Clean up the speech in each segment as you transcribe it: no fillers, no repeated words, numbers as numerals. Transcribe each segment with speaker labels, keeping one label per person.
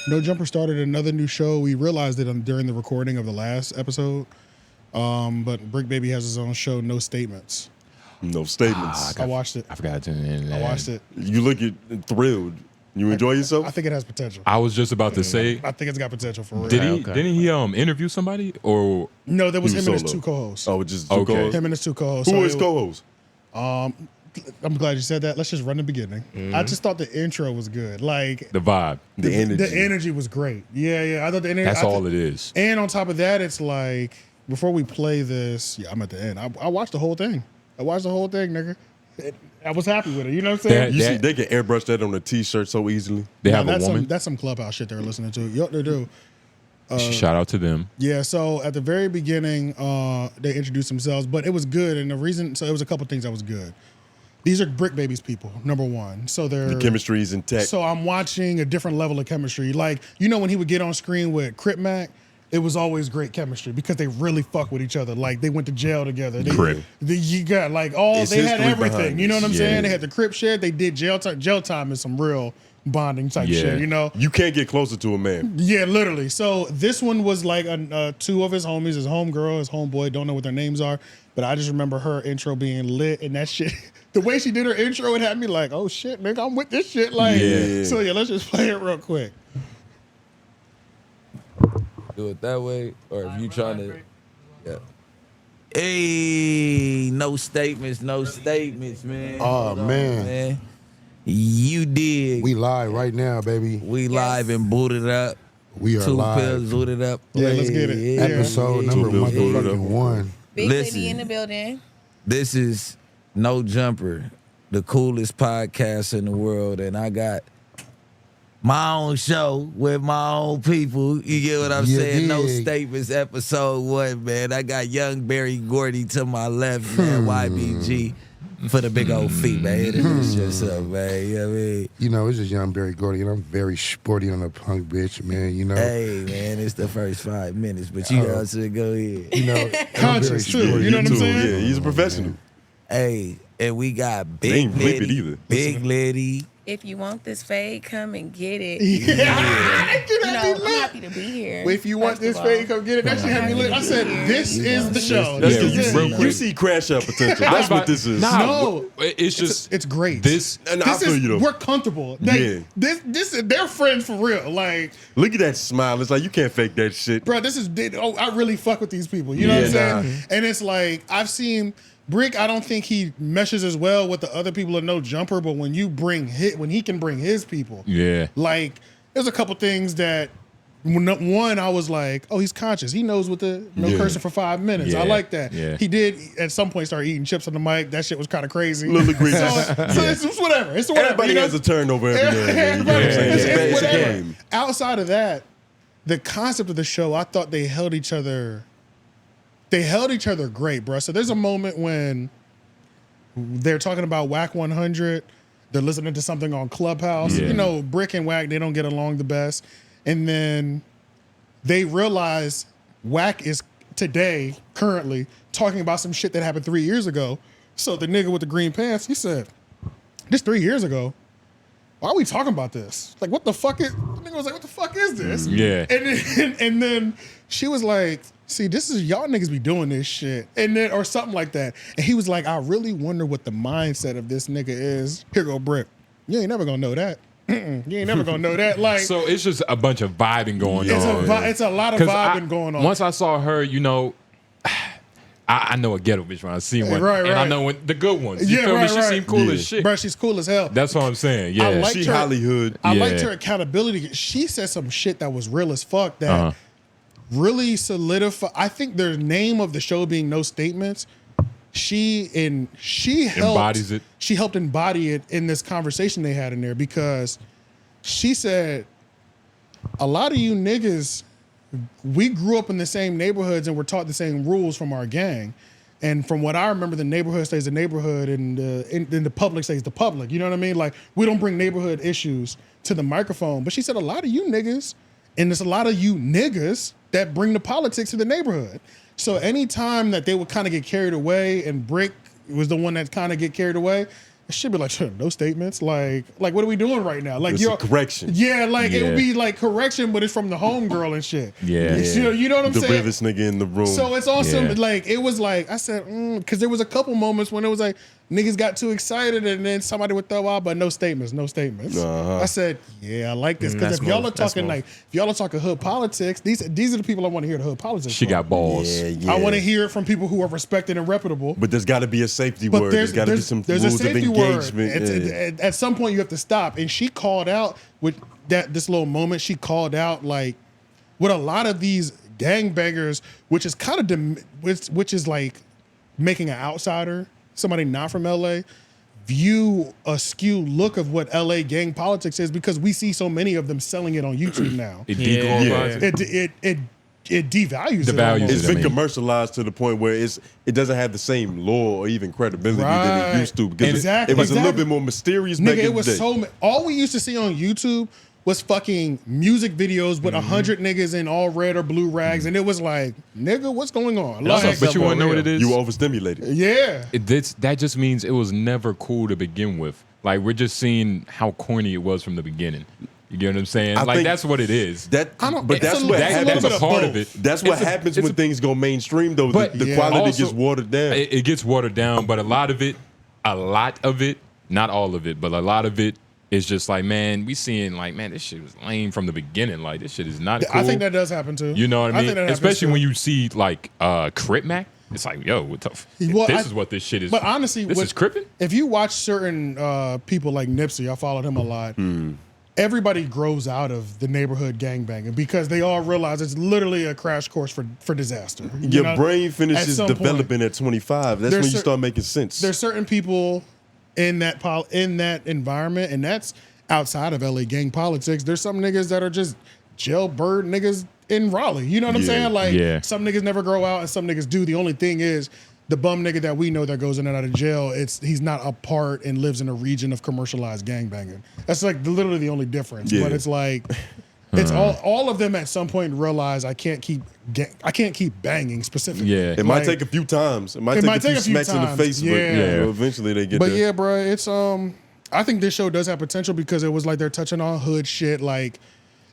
Speaker 1: No Jumper started another new show. We realized it during the recording of the last episode. But Bricc Baby has his own show, No Statements.
Speaker 2: No Statements.
Speaker 1: I watched it.
Speaker 3: I forgot to tune in.
Speaker 1: I watched it.
Speaker 2: You look thrilled. You enjoy yourself?
Speaker 1: I think it has potential.
Speaker 3: I was just about to say.
Speaker 1: I think it's got potential for real.
Speaker 3: Didn't he interview somebody or
Speaker 1: No, that was him and his
Speaker 2: solo.
Speaker 1: 2 co-hosts.
Speaker 2: Oh, just two co-hosts?
Speaker 1: Him and his 2 co-hosts.
Speaker 2: Who is co-host?
Speaker 1: I'm glad you said that. Let's just run the beginning. I just thought the intro was good. Like
Speaker 3: the vibe?
Speaker 2: The energy.
Speaker 1: The energy was great. Yeah. I thought the energy.
Speaker 3: That's all it is.
Speaker 1: And on top of that, it's like before we play this, I'm at the end. I watched the whole thing. I watched the whole thing, nigga. I was happy with it. You know what I'm saying?
Speaker 2: You see, they can airbrush that on a T-shirt so easily.
Speaker 3: They have a woman.
Speaker 1: That's some Clubhouse shit they're listening to. Yup, they do.
Speaker 3: Shout out to them.
Speaker 1: Yeah, so at the very beginning, they introduced themselves, but it was good. And the reason, so it was a couple things that was good. These are Bricc Baby's people, number one. So they're
Speaker 2: The chemistry is intact.
Speaker 1: So I'm watching a different level of chemistry. Like, you know when he would get on screen with Crip Mac, it was always great chemistry because they really fuck with each other. Like they went to jail together. You got like they had everything. You know what I'm saying? They had the Crip shit. They did jail time is some real bonding type shit. You know,
Speaker 2: you can't get closer to a man.
Speaker 1: Yeah, literally. So this one was like 2 of his homies, his homegirl, his homeboy. Don't know what their names are, but I just remember her intro being lit and that shit. The way she did her intro, it had me like, oh shit, nigga, I'm with this shit. Like, so yeah, let's just play it real quick.
Speaker 4: Do it that way, or if you trying to, Hey, no statements, man.
Speaker 5: Oh man.
Speaker 4: You did.
Speaker 5: We live right now, baby.
Speaker 4: We live and booted up.
Speaker 5: We are
Speaker 4: 2
Speaker 5: live.
Speaker 4: pills booted up.
Speaker 1: Yeah, let's get it.
Speaker 5: Episode number motherfucking 1.
Speaker 6: Big
Speaker 4: Listen.
Speaker 6: Lady in the building.
Speaker 4: This is No Jumper, the coolest podcast in the world, and I got my own show with my own people. You get what I'm saying? No Statements, episode 1, man. I got young Barry Gordy to my left, man. YBG for the big old feet, man. Introduce yourself, man. You know what I mean?
Speaker 5: You know, it's just young Barry Gordy, and I'm very sporty on a punk bitch, man. You know.
Speaker 4: Hey, man, it's the first 5 minutes, but you got to go ahead.
Speaker 5: You know,
Speaker 1: Conscious too. You know what I'm saying?
Speaker 2: Yeah, he's a professional.
Speaker 4: Hey, and we got
Speaker 2: They
Speaker 4: Big
Speaker 2: ain't bleep it
Speaker 4: Liddy.
Speaker 2: either.
Speaker 4: Big Liddy.
Speaker 6: If you want this fade, come and get it.
Speaker 1: Yeah.
Speaker 6: You know, I'm happy to be here.
Speaker 1: If you want this fade, come get it. That shit had me lit. I said, this is the show.
Speaker 2: That's
Speaker 1: This is it.
Speaker 2: you see Cashapp potential. That's what this is.
Speaker 1: No,
Speaker 3: it's just
Speaker 1: it's great.
Speaker 3: This
Speaker 2: And I feel you though.
Speaker 1: We're comfortable. Like, this they're friends for real. Like,
Speaker 2: Look at that smile. It's like you can't fake that shit.
Speaker 1: bro, I really fuck with these people. You know what I'm saying? And it's like I've seen Bricc. I don't think he meshes as well with the other people of No Jumper, but when he can bring his people, like there's a couple things that. One, I was like, oh, he's conscious. He knows what the cursing for 5 minutes. I like that. He did at some point start eating chips on the mic. That shit was kind of crazy.
Speaker 2: Little egregious.
Speaker 1: So it's whatever. It's whatever.
Speaker 2: Everybody has a turnover every now and then. You know what I'm saying? It's a game.
Speaker 1: Outside of that, the concept of the show, I thought they held each other great, bro. So there's a moment when they're talking about Whack 100. They're listening to something on Clubhouse. You know, Bricc and Whack, they don't get along the best. And then they realize Whack is today, currently, talking about some shit that happened 3 years ago. So the nigga with the green pants, he said, this 3 years ago, why are we talking about this? Like, what the fuck is, the nigga was like, what the fuck is this? And then she was like, see, this is, y'all niggas be doing this shit. And then, or something like that. And he was like, I really wonder what the mindset of this nigga is. Here go Bricc. You ain't never gonna know that. You ain't never gonna know that. Like,
Speaker 3: so it's just a bunch of vibing going on.
Speaker 1: It's a lot of vibing going on.
Speaker 3: Once I saw her, you know, I know a ghetto bitch when I see one, and I know when the good ones. You feel me? She seemed cool as shit.
Speaker 1: Bro, she's cool as hell.
Speaker 3: That's what I'm saying. Yeah,
Speaker 2: she Hollywood.
Speaker 1: I liked her accountability. She said some shit that was real as fuck that really solidified. I think the name of the show being No Statements. She helped
Speaker 3: embodies it.
Speaker 1: She helped embody it in this conversation they had in there because she said, a lot of you niggas, we grew up in the same neighborhoods and were taught the same rules from our gang. And from what I remember, the neighborhood stays the neighborhood and the public stays the public. You know what I mean? Like, we don't bring neighborhood issues to the microphone. But she said a lot of you niggas, and there's a lot of you niggas that bring the politics to the neighborhood. So anytime that they would kind of get carried away, and Bricc was the one that kind of get carried away, It should be like no statements. Like what are we doing right now? Like
Speaker 2: It's a correction.
Speaker 1: Yeah, like it would be like correction, but it's from the homegirl and shit.
Speaker 3: Yeah.
Speaker 1: You know what I'm saying?
Speaker 2: The realest nigga in the room.
Speaker 1: So it's awesome. Like it was like I said, because there was a couple moments when it was like niggas got too excited and then somebody would throw out, but no statements. I said, yeah, I like this because if y'all are talking hood politics, these are the people I want to hear the hood politics.
Speaker 3: She got balls.
Speaker 2: Yeah.
Speaker 1: I want to hear it from people who are respected and reputable.
Speaker 2: But there's got to be a safety word. There's got to be some rules of engagement.
Speaker 1: At some point, you have to stop. And she called out with this little moment. She called out like with a lot of these gangbangers, which is kind of which is like making an outsider, somebody not from LA, view a skewed look of what LA gang politics is because we see so many of them selling it on YouTube now.
Speaker 3: It deglorifies it.
Speaker 1: It devalues
Speaker 3: it.
Speaker 2: It's been commercialized to the point where it doesn't have the same lore or even credibility than it used to. Because it was a little bit more mysterious back in the day.
Speaker 1: All we used to see on YouTube was fucking music videos with 100 niggas in all red or blue rags, and it was like, nigga, what's going on? Like,
Speaker 3: but you want to know what it is?
Speaker 2: You were overstimulated.
Speaker 1: Yeah.
Speaker 3: That just means it was never cool to begin with. Like, we're just seeing how corny it was from the beginning. You get what I'm saying? Like, that's what it is.
Speaker 2: That's what happens.
Speaker 3: That's a part of it.
Speaker 2: That's what happens when things go mainstream, though. The quality gets watered down.
Speaker 3: It gets watered down, but a lot of it, not all of it, but a lot of it is just like, man, we seeing like, man, this shit was lame from the beginning. Like, this shit is not cool.
Speaker 1: I think that does happen too.
Speaker 3: You know what I mean? Especially
Speaker 1: too.
Speaker 3: when you see like Crip Mac. It's like, yo, what the this is what this shit is.
Speaker 1: But honestly,
Speaker 3: this is crippin'?
Speaker 1: If you watch certain people like Nipsey, I followed him a lot. Everybody grows out of the neighborhood gangbanging because they all realize it's literally a crash course for disaster.
Speaker 2: Your brain finishes developing at 25. That's when you start making sense.
Speaker 1: There's certain people in that environment, and that's outside of LA gang politics. There's some niggas that are just jailbird niggas in Raleigh. You know what I'm saying? Like some niggas never grow out and some niggas do. The only thing is the bum nigga that we know that goes in and out of jail, he's not a part and lives in a region of commercialized gangbanging. That's like literally the only difference. But it's like it's all of them at some point realize I can't keep banging specifically.
Speaker 3: Yeah,
Speaker 2: it might take a few times. It might take a few smacks in the face. But eventually they get there.
Speaker 1: But yeah, bro, it's I think this show does have potential because it was like they're touching on hood shit. Like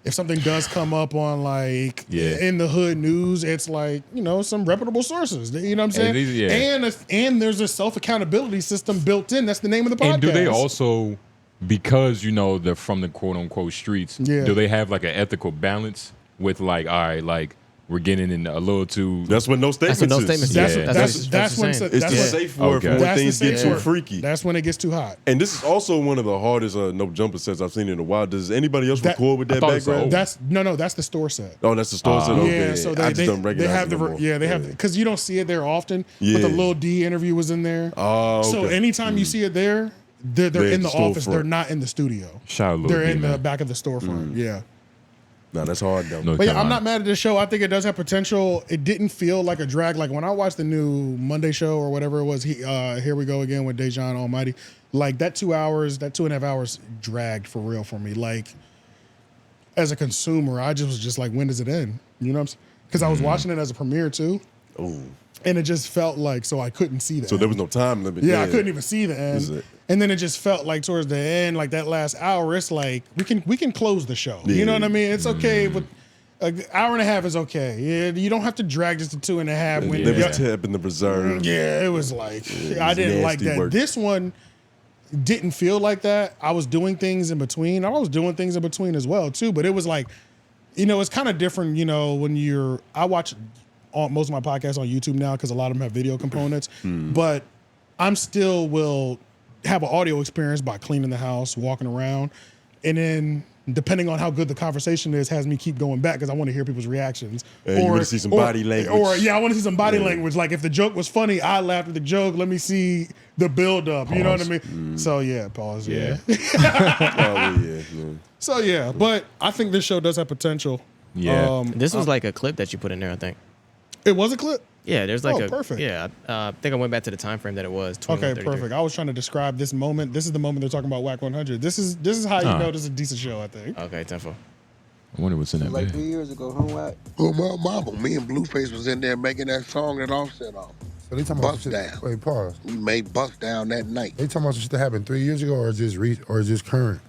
Speaker 1: if something does come up on like in the hood news, it's like, you know, some reputable sources. You know what I'm saying? And there's a self-accountability system built in. That's the name of the podcast.
Speaker 3: And do they also, because, you know, they're from the quote unquote streets, do they have like an ethical balance with like, all right, like we're getting in a little too.
Speaker 2: That's when no statements.
Speaker 1: That's when
Speaker 2: it's the safe word for when things get too freaky.
Speaker 1: That's when it gets too hot.
Speaker 2: And this is also one of the hardest no jumper sets I've seen in a while. Does anybody else record with that background?
Speaker 1: That's the store set.
Speaker 2: Oh, that's the store set. Okay.
Speaker 1: Yeah, so
Speaker 2: I just don't recognize
Speaker 1: they have because you don't see it there often. But the Lil D interview was in there.
Speaker 2: Oh, okay.
Speaker 1: So anytime you see it there, they're in the office. They're not in the studio. They're in the back of the storefront. Yeah.
Speaker 2: No, that's hard though.
Speaker 1: But yeah, I'm not mad at this show. I think it does have potential. It didn't feel like a drag. Like when I watched the new Monday show or whatever it was, Here We Go Again with 𝙿𝙾𝚃𝚃, like that 2 hours, that 2.5 hours dragged for real for me. Like as a consumer, I was just like, when does it end? You know what I'm saying? Because I was watching it as a premiere too.
Speaker 2: Oh.
Speaker 1: And it just felt like, so I couldn't see that.
Speaker 2: So there was no time limit.
Speaker 1: Yeah, I couldn't even see the end. And then it just felt like towards the end, like that last hour, it's like we can close the show. You know what I mean? It's okay, but an hour and a half is okay. Yeah, you don't have to drag this to 2.5. When
Speaker 2: there was tip in the reserve.
Speaker 1: Yeah, it was like I didn't like that.
Speaker 2: Work.
Speaker 1: This one didn't feel like that. I was doing things in between. I was doing things in between as well too. But it was like, you know, it's kind of different. You know, when I watch most of my podcasts on YouTube now because a lot of them have video components. But I'm still will have an audio experience by cleaning the house, walking around, and then depending on how good the conversation is, has me keep going back because I want to hear people's reactions.
Speaker 2: Or you want to see some body language.
Speaker 1: I want to see some body language. Like if the joke was funny, I laughed at the joke. Let me see the build up. You know what I mean? So yeah, pause. Yeah. So yeah, but I think this show does have potential.
Speaker 3: Yeah.
Speaker 7: This was like a clip that you put in there, I think.
Speaker 1: It was a clip?
Speaker 7: Yeah, there's like
Speaker 1: perfect.
Speaker 7: Yeah, I think I went back to the time frame that it was.
Speaker 1: Okay, perfect. I was trying to describe this moment. This is the moment they're talking about Whack 100. This is how you know this is a decent show, I think.
Speaker 7: Okay, 10-4.
Speaker 3: I wonder what's in that.
Speaker 8: Like 3 years ago, huh, Whack?
Speaker 5: Oh, my mama, me and Blueface was in there making that song that Offset off. So they talking about
Speaker 8: bust
Speaker 5: shit.
Speaker 8: down.
Speaker 5: Wait, pause.
Speaker 8: We made bust down that night.
Speaker 5: They talking about some shit that happened 3 years ago, or is this current?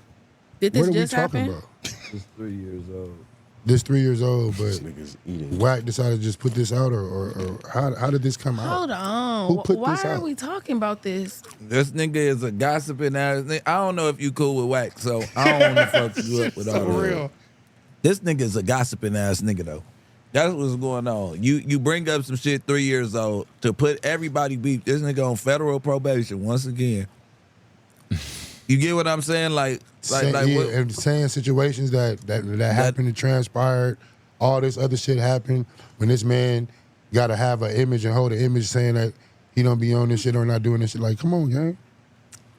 Speaker 6: Did this
Speaker 5: What are we
Speaker 6: just
Speaker 5: talking
Speaker 6: happen?
Speaker 5: about?
Speaker 4: It's 3 years old.
Speaker 5: This 3 years old,
Speaker 2: This
Speaker 5: but
Speaker 2: nigga's eating.
Speaker 5: Whack decided to just put this out, or how did this come out?
Speaker 6: Hold on.
Speaker 5: Who put
Speaker 6: Why
Speaker 5: this
Speaker 6: are
Speaker 5: out?
Speaker 6: we talking about this?
Speaker 4: This nigga is a gossiping ass nigga. I don't know if you cool with Wax, so I don't want to fuck you up with all
Speaker 1: So
Speaker 4: that.
Speaker 1: real.
Speaker 4: This nigga is a gossiping ass nigga though. That's what's going on. You bring up some shit 3 years old to put everybody beef. This nigga on federal probation once again. You get what I'm saying? Like what,
Speaker 5: and saying situations that happened and transpired, all this other shit happened when this man got to have an image and hold an image saying that he don't be on this shit or not doing this shit. Like, come on, gang.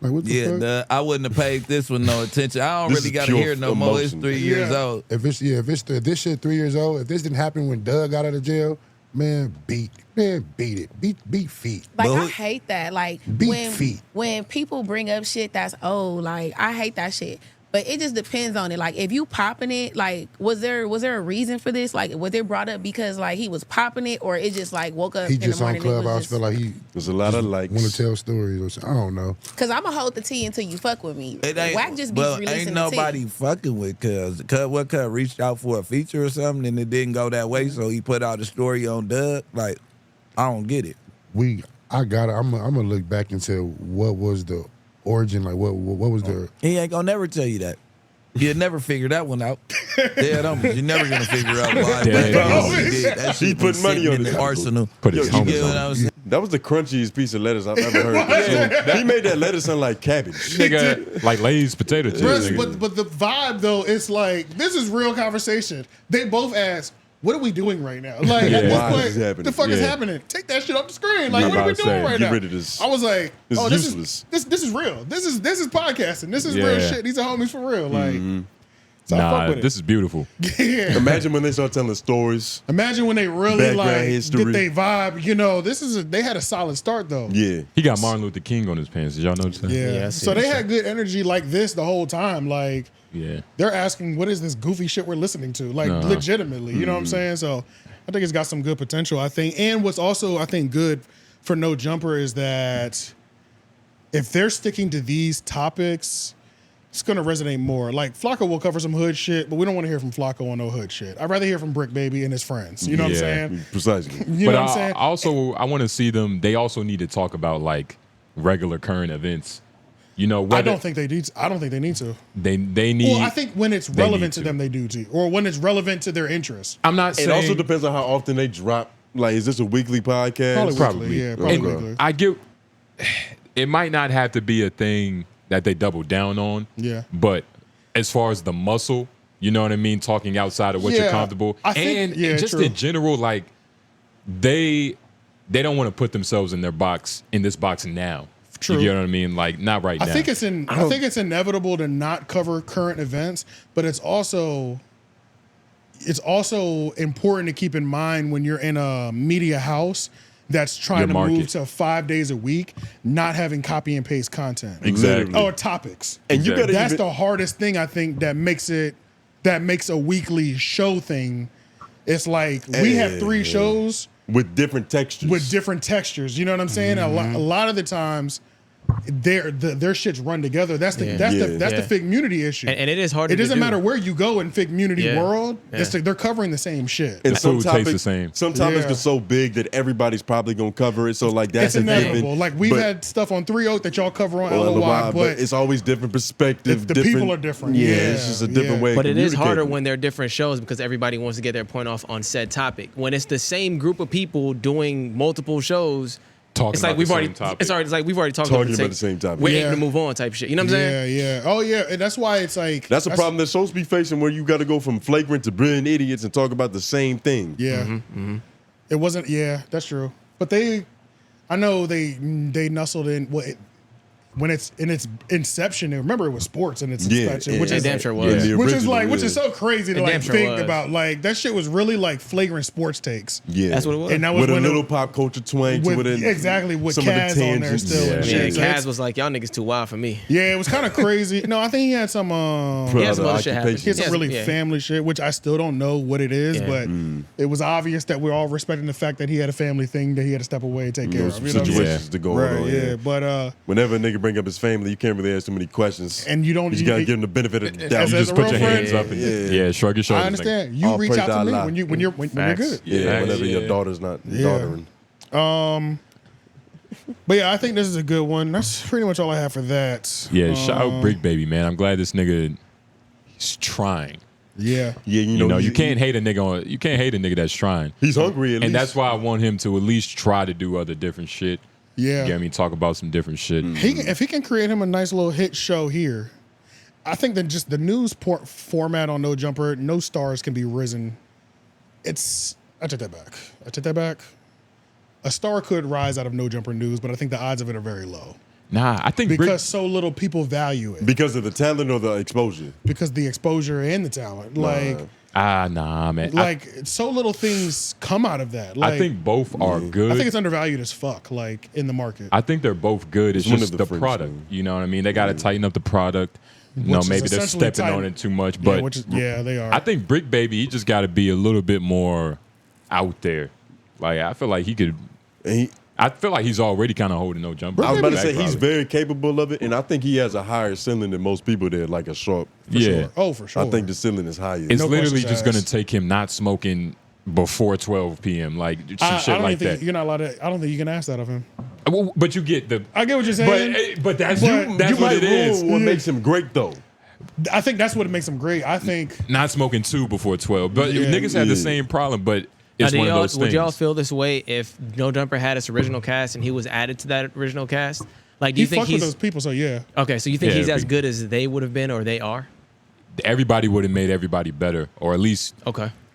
Speaker 5: Like, what the fuck?
Speaker 4: I wouldn't have paid this one no attention. I don't
Speaker 2: This
Speaker 4: really
Speaker 2: is
Speaker 4: got to
Speaker 2: pure
Speaker 4: hear no more. It's
Speaker 2: emotion.
Speaker 4: 3 years
Speaker 1: Yeah.
Speaker 4: old.
Speaker 5: If this shit 3 years old, if this didn't happen when Doug got out of jail, man, beat it. Beat feet.
Speaker 6: Like,
Speaker 4: But
Speaker 6: I
Speaker 4: who-
Speaker 6: hate that. Like,
Speaker 5: Beat feet.
Speaker 6: when people bring up shit that's old, like, I hate that shit. But it just depends on it. Like, if you popping it, like, was there a reason for this? Like, was it brought up because, like, he was popping it, or it just, like, woke up
Speaker 5: He
Speaker 6: in the
Speaker 5: just on
Speaker 6: morning?
Speaker 5: Clubhouse feel like he
Speaker 2: There's a lot of likes.
Speaker 5: want to tell stories or something. I don't know.
Speaker 6: Because I'm going to hold the tea until you fuck with me.
Speaker 4: It ain't,
Speaker 6: Whack just be
Speaker 4: well,
Speaker 6: releasing
Speaker 4: ain't
Speaker 6: the
Speaker 4: nobody
Speaker 6: tea.
Speaker 4: fucking with Cuz. Cuz reached out for a feature or something and it didn't go that way, so he put out a story on Doug. Like, I don't get it.
Speaker 5: I'm gonna look back and say what was the origin, like what was the
Speaker 4: He ain't gonna never tell you that. You'll never figure that one out. Yeah, you're never gonna figure out why.
Speaker 3: Yeah,
Speaker 4: That shit was
Speaker 2: He put money
Speaker 4: sitting
Speaker 2: on
Speaker 4: in
Speaker 2: it.
Speaker 4: the arsenal.
Speaker 3: Put his
Speaker 4: You
Speaker 3: helmet
Speaker 4: get what
Speaker 3: on.
Speaker 4: I'm saying?
Speaker 2: That was the crunchiest piece of lettuce I've ever heard. He made that lettuce sound like cabbage.
Speaker 3: Nigga, like Lay's potato chips.
Speaker 1: Bruh,
Speaker 3: nigga.
Speaker 1: but the vibe though, it's like this is real conversation. They both ask, "What are we doing right now?" Like,
Speaker 3: Yeah.
Speaker 1: at this
Speaker 2: Why is
Speaker 1: point,
Speaker 2: this happening?
Speaker 1: the fuck is
Speaker 2: Yeah.
Speaker 1: happening? Take that shit off the screen. Like,
Speaker 3: I'm
Speaker 1: what are we
Speaker 3: about to
Speaker 1: doing
Speaker 3: say,
Speaker 1: right
Speaker 2: get
Speaker 1: now?
Speaker 2: rid of this.
Speaker 1: I was like,
Speaker 2: This
Speaker 1: oh,
Speaker 2: is
Speaker 1: this
Speaker 2: useless.
Speaker 1: is this is real. This is podcasting. This is real
Speaker 3: Yeah.
Speaker 1: shit. These are homies for real. Like, so I
Speaker 3: Nah,
Speaker 1: fuck with it.
Speaker 3: this is beautiful.
Speaker 1: Yeah.
Speaker 2: Imagine when they start telling stories.
Speaker 1: Imagine when they really
Speaker 2: Background
Speaker 1: like
Speaker 2: history.
Speaker 1: get they vibe. You know, they had a solid start though.
Speaker 2: Yeah.
Speaker 3: He got Martin Luther King on his pants. Did y'all notice that?
Speaker 1: Yeah.
Speaker 7: Yeah, I see
Speaker 1: So
Speaker 7: that
Speaker 1: they
Speaker 7: shit.
Speaker 1: had good energy like this the whole time. Like,
Speaker 3: Yeah.
Speaker 1: they're asking, what is this goofy shit we're listening to? Like, legitimately, you know what I'm saying? So I think it's got some good potential, I think. And what's also, I think, good for No Jumper is that if they're sticking to these topics, it's going to resonate more. Like, Flocko will cover some hood shit, but we don't want to hear from Flocko on no hood shit. I'd rather hear from Bricc Baby and his friends. You know what I'm
Speaker 3: Yeah.
Speaker 1: saying?
Speaker 2: Precisely.
Speaker 1: You
Speaker 3: But
Speaker 1: know what I'm saying?
Speaker 3: I want to see them. They also need to talk about like regular current events. You know,
Speaker 1: I
Speaker 3: whether
Speaker 1: don't think they need to.
Speaker 3: they need.
Speaker 1: Well, I think when it's
Speaker 3: they
Speaker 1: relevant
Speaker 3: need
Speaker 1: to
Speaker 3: to.
Speaker 1: them, they do too. Or when it's relevant to their interests.
Speaker 3: I'm not
Speaker 2: It
Speaker 3: saying.
Speaker 2: also depends on how often they drop. Like, is this a weekly podcast?
Speaker 1: Probably weekly. Yeah, probably
Speaker 3: And
Speaker 1: weekly.
Speaker 3: I get. It might not have to be a thing that they double down on.
Speaker 1: Yeah.
Speaker 3: But as far as the muscle, you know what I mean, talking outside of what you're
Speaker 1: Yeah,
Speaker 3: comfortable,
Speaker 1: I think-
Speaker 3: and
Speaker 1: yeah,
Speaker 3: just
Speaker 1: true.
Speaker 3: in general, like they don't want to put themselves in this box now.
Speaker 1: True.
Speaker 3: You get what I mean? Like not right now.
Speaker 1: I think it's inevitable to not cover current events, but it's also important to keep in mind when you're in a media house that's trying
Speaker 3: Your
Speaker 1: to
Speaker 3: market.
Speaker 1: move to 5 days a week, not having copy and paste content.
Speaker 3: Exactly.
Speaker 1: Or topics.
Speaker 2: And you
Speaker 3: Exactly.
Speaker 2: gotta
Speaker 1: That's
Speaker 2: even,
Speaker 1: the hardest thing, I think, that makes a weekly show thing. It's like we have 3 shows
Speaker 2: with different textures.
Speaker 1: with different textures. You know what I'm saying? A lot of the times, their shits run together. That's the
Speaker 7: Yeah.
Speaker 1: Fig Community issue.
Speaker 7: And it is hard.
Speaker 1: It
Speaker 7: to
Speaker 1: doesn't
Speaker 7: do.
Speaker 1: matter where you go in Fig Community
Speaker 7: Yeah.
Speaker 1: world.
Speaker 7: Yeah.
Speaker 1: They're covering the same shit.
Speaker 2: and
Speaker 3: The food tastes the same.
Speaker 2: Some topics
Speaker 1: Yeah.
Speaker 2: are so big that everybody's probably gonna cover it. So like that's
Speaker 1: It's
Speaker 2: a given.
Speaker 1: inevitable. Like we've
Speaker 2: But-
Speaker 1: had stuff on 3 Oak that y'all cover on
Speaker 2: well,
Speaker 1: LOY,
Speaker 2: but it's always different perspective.
Speaker 1: the people are different.
Speaker 2: Yeah,
Speaker 1: Yeah,
Speaker 2: it's just a different
Speaker 1: yeah.
Speaker 2: way. Of
Speaker 7: But it is harder
Speaker 2: communicating.
Speaker 7: when they're different shows because everybody wants to get their point off on said topic. When it's the same group of people doing multiple shows,
Speaker 3: Talking
Speaker 7: it's like
Speaker 3: about
Speaker 7: we've
Speaker 3: the
Speaker 7: already
Speaker 3: same topic.
Speaker 7: it's like we've already talked
Speaker 2: Talking
Speaker 7: about
Speaker 2: about the same topic.
Speaker 7: We're
Speaker 1: Yeah.
Speaker 7: able to move on type shit. You know what I'm saying?
Speaker 1: Yeah. Oh yeah, and that's why it's like
Speaker 2: That's a problem that shows be facing where you got to go from flagrant to brilliant idiots and talk about the same thing.
Speaker 1: Yeah. It wasn't. Yeah, that's true. But I know they nestled in. when it's in its inception, remember it was sports in its inception, which is
Speaker 7: damn sure was.
Speaker 1: which is so crazy to like
Speaker 7: sure
Speaker 1: think
Speaker 7: was.
Speaker 1: about. Like that shit was really like flagrant sports takes.
Speaker 2: Yeah,
Speaker 7: that's what it was.
Speaker 1: And that was
Speaker 2: with a
Speaker 1: when
Speaker 2: little pop culture twang to it.
Speaker 1: Exactly, with
Speaker 2: some
Speaker 1: Kaz
Speaker 2: of the
Speaker 1: on there still. And
Speaker 7: Yeah,
Speaker 1: shit. So
Speaker 7: Kaz was like, y'all niggas too wild for me.
Speaker 1: yeah, it was kind of crazy. No, I think he had some
Speaker 7: He had some other shit happen.
Speaker 1: he had some really family shit, which I still don't know what it is, but it was obvious that we're all respecting the fact that he had a family thing that he had to step away and take care of.
Speaker 2: Some situations to go on.
Speaker 1: Yeah, but
Speaker 2: whenever a nigga bring up his family, you can't really ask too many questions,
Speaker 1: and you don't.
Speaker 2: You gotta give him the benefit of the doubt.
Speaker 3: You just put your hands up and shrug your shoulders.
Speaker 1: I understand. You
Speaker 2: All
Speaker 1: reach
Speaker 2: praise
Speaker 1: out to me
Speaker 2: Allah.
Speaker 1: when you're good.
Speaker 2: Yeah, whenever your daughter's not daughtering.
Speaker 1: But yeah, I think this is a good one. That's pretty much all I have for that.
Speaker 3: Yeah, shout out Bricc Baby, man. I'm glad this nigga he's trying.
Speaker 1: Yeah.
Speaker 2: Yeah,
Speaker 3: You know, you can't hate a nigga that's trying.
Speaker 2: He's hungry at least.
Speaker 3: And that's why I want him to at least try to do other different shit.
Speaker 1: Yeah.
Speaker 3: You get me? Talk about some different shit.
Speaker 1: If he can create him a nice little hit show here, I think that just the news format on No Jumper, no stars can be risen. I take that back. A star could rise out of No Jumper news, but I think the odds of it are very low.
Speaker 3: Nah, I think
Speaker 1: because so little people value it.
Speaker 2: Because of the talent or the exposure?
Speaker 1: Because the exposure and the talent.
Speaker 3: Nah, man.
Speaker 1: Like so little things come out of that. Like,
Speaker 3: I think both are good.
Speaker 1: I think it's undervalued as fuck, like in the market.
Speaker 3: I think they're both good. It's
Speaker 2: one
Speaker 3: just
Speaker 2: of
Speaker 3: the
Speaker 2: the
Speaker 3: product.
Speaker 2: friction.
Speaker 3: You know what I mean? They got to tighten up the product. No, maybe they're stepping on it too much. But
Speaker 1: they are.
Speaker 3: I think Bricc Baby, he just got to be a little bit more out there. Like I feel like he could. I feel like he's already kind of holding No Jumper.
Speaker 2: I was about to say he's very capable of it, and I think he has a higher ceiling than most people there, like a Sharp.
Speaker 3: For sure.
Speaker 1: Oh, for sure.
Speaker 2: I think the ceiling is higher.
Speaker 3: It's literally just going to take him not smoking before 12 p.m. Like some shit like that.
Speaker 1: You're not allowed to. I don't think you can ask that of him.
Speaker 3: Well, but you get the.
Speaker 1: I get what you're saying.
Speaker 3: But that's what it is.
Speaker 2: What makes him great though?
Speaker 1: I think that's what makes him great. I think
Speaker 3: not smoking 2 before 12. But niggas have the same problem. But it's one of those things.
Speaker 7: Would y'all feel this way if No Jumper had its original cast and he was added to that original cast? Like, do you think he's
Speaker 1: with those people? So yeah.
Speaker 7: Okay, so you think he's as good as they would have been, or they are?
Speaker 3: Everybody would have made everybody better, or at least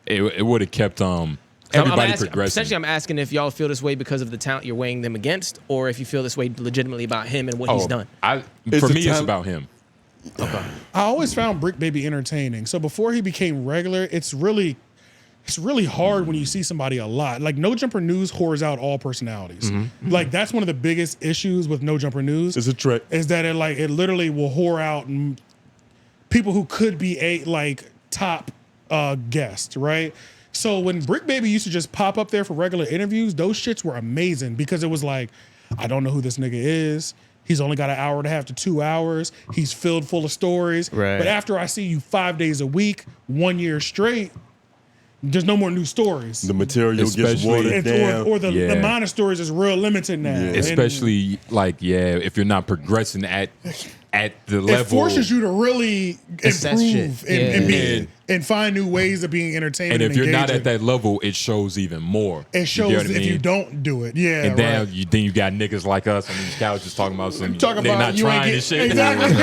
Speaker 3: it would have kept everybody progressing.
Speaker 7: Essentially, I'm asking if y'all feel this way because of the talent you're weighing them against, or if you feel this way legitimately about him and what he's done.
Speaker 3: For me, it's about him.
Speaker 1: Okay. I always found Bricc Baby entertaining. So before he became regular, it's really hard when you see somebody a lot. Like No Jumper News whores out all personalities. Like that's one of the biggest issues with No Jumper News.
Speaker 2: It's a trick.
Speaker 1: Is that it literally will whore out people who could be top guest, right? So when Bricc Baby used to just pop up there for regular interviews, those shits were amazing because it was like, I don't know who this nigga is. He's only got an hour and a half to 2 hours. He's filled full of stories.
Speaker 7: Right.
Speaker 1: But after I see you 5 days a week, 1 year straight, there's no more new stories.
Speaker 2: The material gets watered down.
Speaker 1: Or the amount of stories is real limited now.
Speaker 2: Yeah.
Speaker 3: Especially if you're not progressing at the level.
Speaker 1: It forces you to really improve and find new ways of being entertaining.
Speaker 3: And if you're not at that level, it shows even more.
Speaker 1: It shows if you don't do it. Yeah.
Speaker 3: And then you got niggas like us on these couches talking about they're not trying this shit.
Speaker 1: Exactly.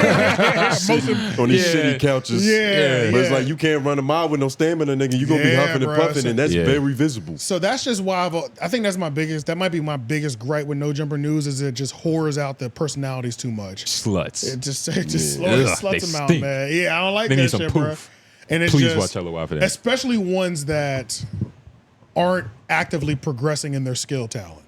Speaker 2: On these shitty couches.
Speaker 1: Yeah.
Speaker 2: But it's like you can't run a mile with no stamina, nigga. You're gonna be huffing and puffing, and that's very visible.
Speaker 1: So that's just why I think that might be my biggest gripe with No Jumper News is it just whores out the personalities too much.
Speaker 3: Sluts.
Speaker 1: It just sluts them out, man. Yeah, I don't like that shit, bro. And it's
Speaker 3: Please watch LOI for that.
Speaker 1: Especially ones that aren't actively progressing in their skill talent.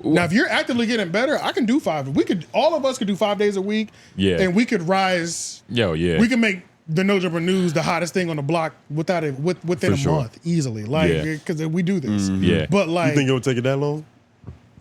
Speaker 1: Now, if you're actively getting better, I can do 5. All of us could do 5 days a week. Yeah. And we could rise. We can make the No Jumper News the hottest thing on the block within a month easily. Like, because we do this.
Speaker 3: Yeah.
Speaker 1: But like,
Speaker 2: you think it'll take it that long?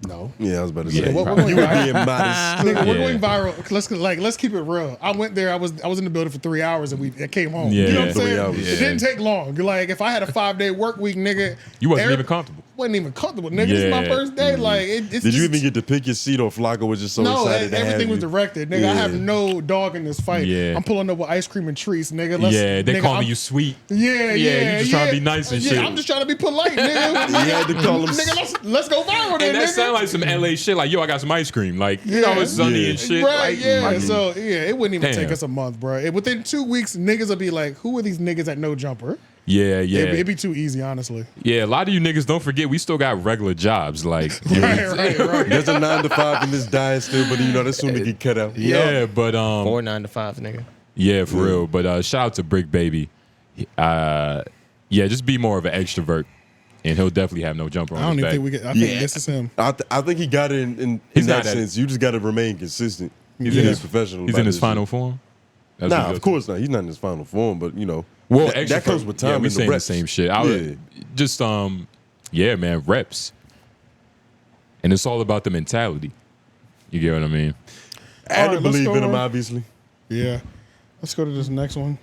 Speaker 1: No.
Speaker 2: Yeah, I was about to say.
Speaker 1: You
Speaker 2: were being modest.
Speaker 1: Nigga, we're going viral. Let's keep it real. I went there. I was in the building for 3 hours and I came home.
Speaker 3: Yeah.
Speaker 1: You know what I'm saying?
Speaker 2: 3 hours.
Speaker 1: It didn't take long. Like if I had a 5-day work week, nigga,
Speaker 3: you wasn't even comfortable.
Speaker 1: Wasn't even comfortable, nigga. This is my first day. Like, it's
Speaker 2: did you even get to pick your seat, or Flacco was just so excited?
Speaker 1: Everything was directed, nigga. I have no dog in this fight.
Speaker 3: Yeah.
Speaker 1: I'm pulling up with ice cream and treats, nigga.
Speaker 3: They call me you sweet.
Speaker 1: Yeah.
Speaker 3: You just trying to be nice and shit.
Speaker 1: I'm just trying to be polite, nigga.
Speaker 2: You had to call him.
Speaker 1: Nigga, let's go viral, then,
Speaker 3: and that
Speaker 1: nigga.
Speaker 3: sound like some LA shit. Like, yo, I got some ice cream. Like, you know, it's sunny and shit.
Speaker 1: Right,
Speaker 3: like,
Speaker 1: So it wouldn't even take us a month, bro. Within 2 weeks, niggas will be like, who are these niggas at No Jumper?
Speaker 3: Yeah.
Speaker 1: It'd be too easy, honestly.
Speaker 3: Yeah, a lot of you niggas don't forget we still got regular jobs. Like
Speaker 1: right.
Speaker 2: There's a 9 to 5 in this diet still, but that's soon to get cut out.
Speaker 3: Yeah, but
Speaker 7: 4 9 to 5, nigga.
Speaker 3: Yeah, for real. But shout out to Bricc baby. Just be more of an extrovert, and he'll definitely have no jumper on
Speaker 1: I don't
Speaker 3: his
Speaker 1: even
Speaker 3: back.
Speaker 1: think we could. I think this is him.
Speaker 2: I think he got it in that sense. You just got to remain consistent.
Speaker 3: He's in his
Speaker 2: professional.
Speaker 3: He's in his final form. That's
Speaker 2: Nah, of course not. He's not in his final form, but
Speaker 3: well,
Speaker 2: that comes with time.
Speaker 3: Yeah, we
Speaker 2: and
Speaker 3: saying
Speaker 2: reps.
Speaker 3: the same shit. I would just man, reps, and it's all about the mentality. You get what I mean?
Speaker 2: I had to
Speaker 1: All right, let's
Speaker 2: believe
Speaker 1: go
Speaker 2: in him,
Speaker 1: on.
Speaker 2: obviously.
Speaker 1: Yeah. Let's go to this next one.